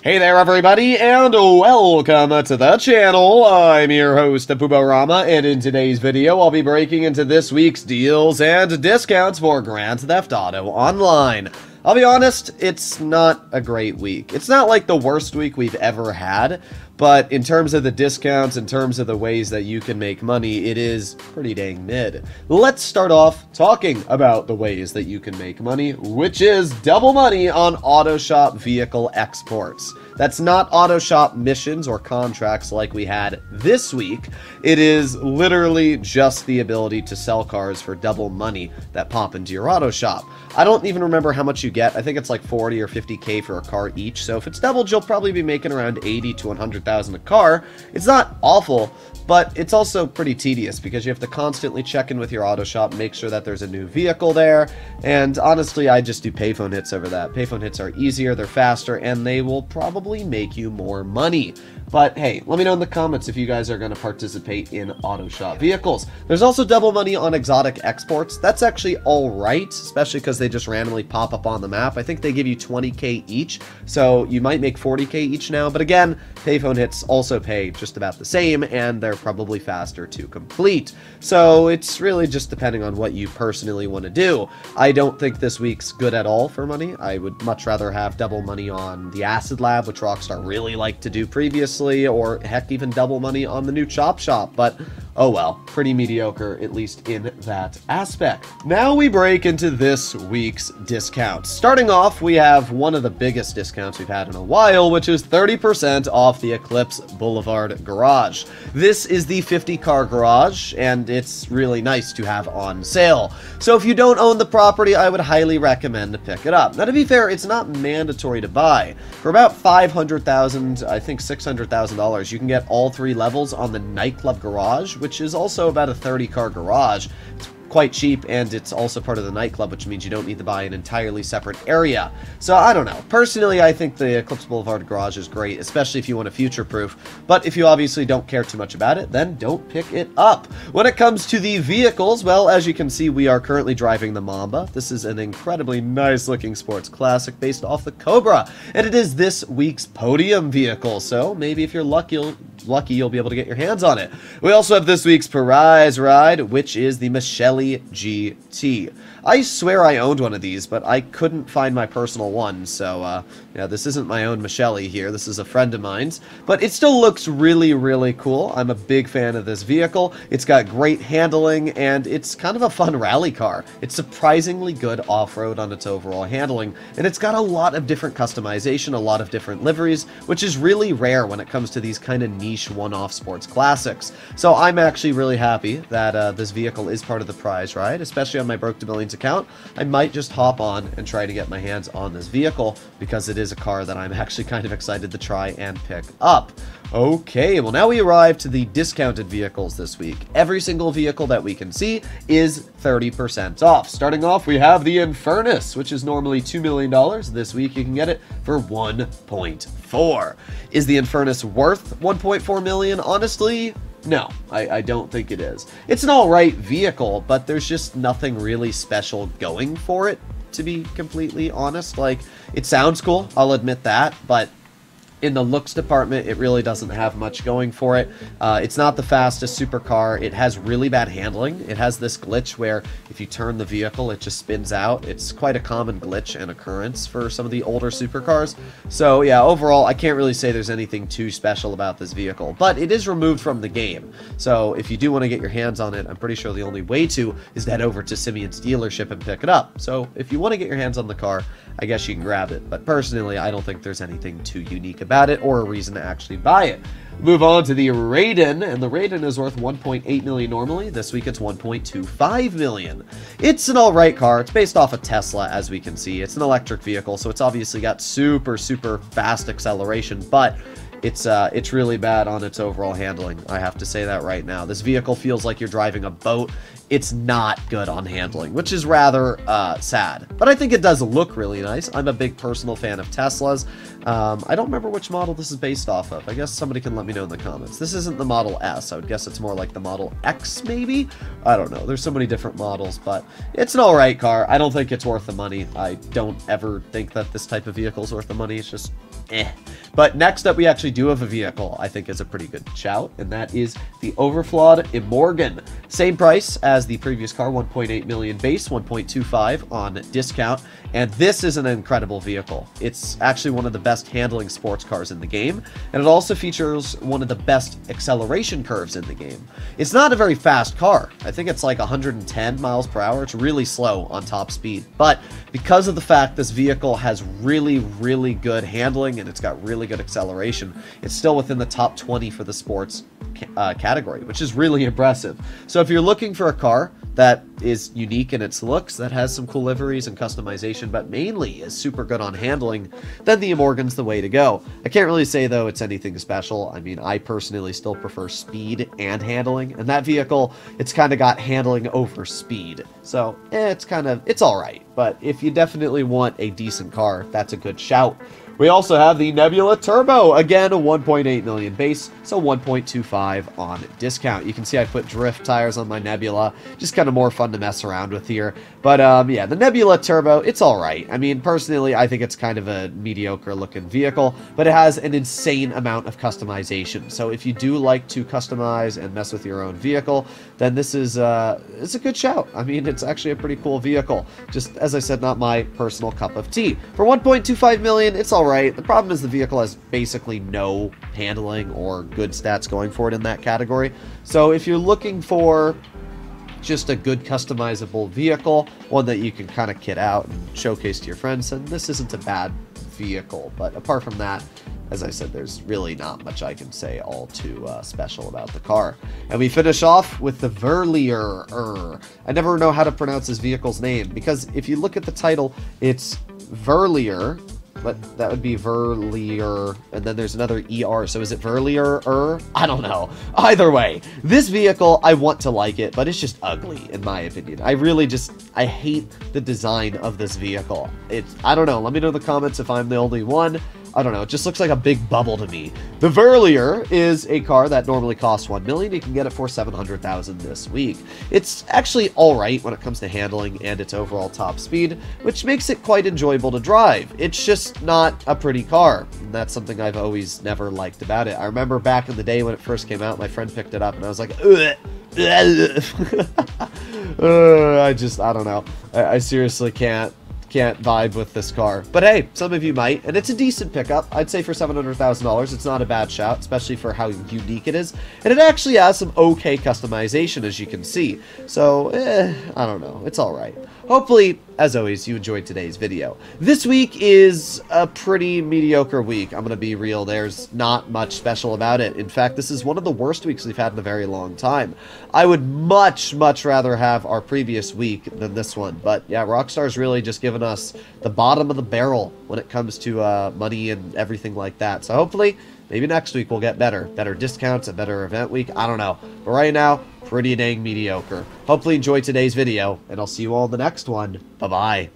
Hey there everybody, and welcome to the channel. I'm your host, Puborama, and in today's video, I'll be breaking into this week's deals and discounts for Grand Theft Auto Online. I'll be honest, it's not a great week. It's not like the worst week we've ever had, but in terms of the discounts, in terms of the ways that you can make money, it is pretty dang mid. Let's start off talking about the ways that you can make money, which is double money on auto shop vehicle exports. That's not auto shop missions or contracts like we had this week. It is literally just the ability to sell cars for double money that pop into your auto shop. I don't even remember how much you get. I think it's like 40 or 50k for a car each. So if it's doubled, you'll probably be making around 80 to 100,000 a car. It's not awful, but it's also pretty tedious because you have to constantly check in with your auto shop, make sure that there's a new vehicle there. And honestly, I just do payphone hits over that. Payphone hits are easier, they're faster, and they will probably make you more money. But hey, let me know in the comments if you guys are going to participate in auto shop vehicles. There's also double money on exotic exports. That's actually alright, especially because they just randomly pop up on the map. I think they give you 20k each, so you might make 40k each now. But again, payphone hits also pay just about the same, and they're probably faster to complete. So it's really just depending on what you personally want to do. I don't think this week's good at all for money. I would much rather have double money on the Acid Lab, which Rockstar really liked to do previously, or heck, even double money on the new Chop Shop, but oh well, pretty mediocre, at least in that aspect. Now we break into this week's discounts. Starting off, we have one of the biggest discounts we've had in a while, which is 30% off the Eclipse Boulevard Garage. This is the 50 car garage, and it's really nice to have on sale. So if you don't own the property, I would highly recommend to pick it up. Now to be fair, it's not mandatory to buy. For about $500,000, I think $600,000, you can get all 3 levels on the nightclub garage, which is also about a 30 car garage. It's quite cheap, and it's also part of the nightclub, which means you don't need to buy an entirely separate area. So I don't know. Personally, I think the Eclipse Boulevard garage is great, especially if you want to future-proof. But if you obviously don't care too much about it, then don't pick it up. When it comes to the vehicles, well, as you can see, we are currently driving the Mamba. This is an incredibly nice-looking sports classic based off the Cobra, and it is this week's podium vehicle. So maybe if you're lucky, you'll be able to get your hands on it. We also have this week's Prise ride, which is the Michele GT. I swear I owned one of these, but I couldn't find my personal one, so yeah, this isn't my own Michele here, this is a friend of mine's, but it still looks really, really cool. I'm a big fan of this vehicle. It's got great handling, and it's kind of a fun rally car. It's surprisingly good off-road on its overall handling, and it's got a lot of different customization, a lot of different liveries, which is really rare when it comes to these kind of niche one-off sports classics. So I'm actually really happy that this vehicle is part of the prize ride, especially on my Broke to Millions account. I might just hop on and try to get my hands on this vehicle because it is a car that I'm actually kind of excited to try and pick up. Okay, well now we arrive to the discounted vehicles this week. Every single vehicle that we can see is 30% off. Starting off, we have the Infernus, which is normally $2 million. This week you can get it for 1.4. Is the Infernus worth 1.4 million? Honestly, no, I don't think it is. It's an alright vehicle, but there's just nothing really special going for it, to be completely honest. Like, it sounds cool, I'll admit that, but in the looks department, it really doesn't have much going for it. It's not the fastest supercar. It has really bad handling. It has this glitch where if you turn the vehicle, it just spins out. It's quite a common glitch and occurrence for some of the older supercars. So yeah, overall, I can't really say there's anything too special about this vehicle, but it is removed from the game. So if you do want to get your hands on it, I'm pretty sure the only way to is to head over to Simeon's dealership and pick it up. So if you want to get your hands on the car, I guess you can grab it. But personally, I don't think there's anything too unique about it or a reason to actually buy it. Move on to the Raiden, and the Raiden is worth 1.8 million normally. This week it's 1.25 million. It's an alright car. It's based off a Tesla, as we can see. It's an electric vehicle, so it's obviously got super fast acceleration, but it's really bad on its overall handling. I have to say that right now. This vehicle feels like you're driving a boat. It's not good on handling, which is rather sad. But I think it does look really nice. I'm a big personal fan of Teslas. I don't remember which model this is based off of. I guess somebody can let me know in the comments. This isn't the Model S. I would guess it's more like the Model X, maybe? I don't know. There's so many different models, but it's an alright car. I don't think it's worth the money. I don't ever think that this type of vehicle is worth the money. It's just, eh. But next up, we actually do have a vehicle I think is a pretty good shout, and that is the overflawed Immorgan. Same price as the previous car, 1.8 million base, 1.25 on discount, and this is an incredible vehicle. It's actually one of the best handling sports cars in the game, and it also features one of the best acceleration curves in the game. It's not a very fast car. I think it's like 110 miles per hour. It's really slow on top speed, but because of the fact this vehicle has really, really good handling and it's got really good acceleration, it's still within the top 20 for the sports category, which is really impressive. So if you're looking for a car that is unique in its looks, that has some cool liveries and customization, but mainly is super good on handling, then the Immorgan's the way to go. I can't really say, though, it's anything special. I mean, I personally still prefer speed and handling, and that vehicle, it's kind of got handling over speed. So, it's all right. But if you definitely want a decent car, that's a good shout. We also have the Nebula Turbo. Again, a 1.8 million base, so 1.25 on discount. You can see I put drift tires on my Nebula. Just kind of more fun to mess around with here. But yeah, the Nebula Turbo, it's all right. I mean, personally, I think it's kind of a mediocre looking vehicle, but it has an insane amount of customization. So if you do like to customize and mess with your own vehicle, then this is it's a good shout. I mean, it's actually a pretty cool vehicle. Just, as I said, not my personal cup of tea. For 1.25 million, it's all right. The problem is the vehicle has basically no handling or good stats going for it in that category. So if you're looking for just a good customizable vehicle, one that you can kind of kit out and showcase to your friends, then this isn't a bad vehicle. But apart from that, as I said, there's really not much I can say all too special about the car. And we finish off with the Verr. I never know how to pronounce this vehicle's name, because if you look at the title, it's Verr, but that would be Verlier, and then there's another ER, so is it Verlier? I don't know. Either way, this vehicle, I want to like it, but it's just ugly, in my opinion. I hate the design of this vehicle. I don't know, let me know in the comments if I'm the only one. I don't know, it just looks like a big bubble to me. The Verlier is a car that normally costs $1 million. You can get it for $700,000 this week. It's actually alright when it comes to handling and its overall top speed, which makes it quite enjoyable to drive. It's just not a pretty car, and that's something I've always never liked about it. I remember back in the day when it first came out, my friend picked it up and I was like, ugh. I don't know. I seriously can't vibe with this car. But hey, some of you might, and it's a decent pickup. I'd say for $700,000, it's not a bad shout, especially for how unique it is. And it actually has some okay customization, as you can see. So, I don't know. It's alright. Hopefully, as always, you enjoyed today's video. This week is a pretty mediocre week. I'm going to be real. There's not much special about it. In fact, this is one of the worst weeks we've had in a very long time. I would much rather have our previous week than this one. But yeah, Rockstar's really just given us the bottom of the barrel when it comes to money and everything like that. So hopefully, maybe next week we'll get better discounts, a better event week. I don't know. But right now, pretty dang mediocre. Hopefully you enjoyed today's video, and I'll see you all in the next one. Bye-bye.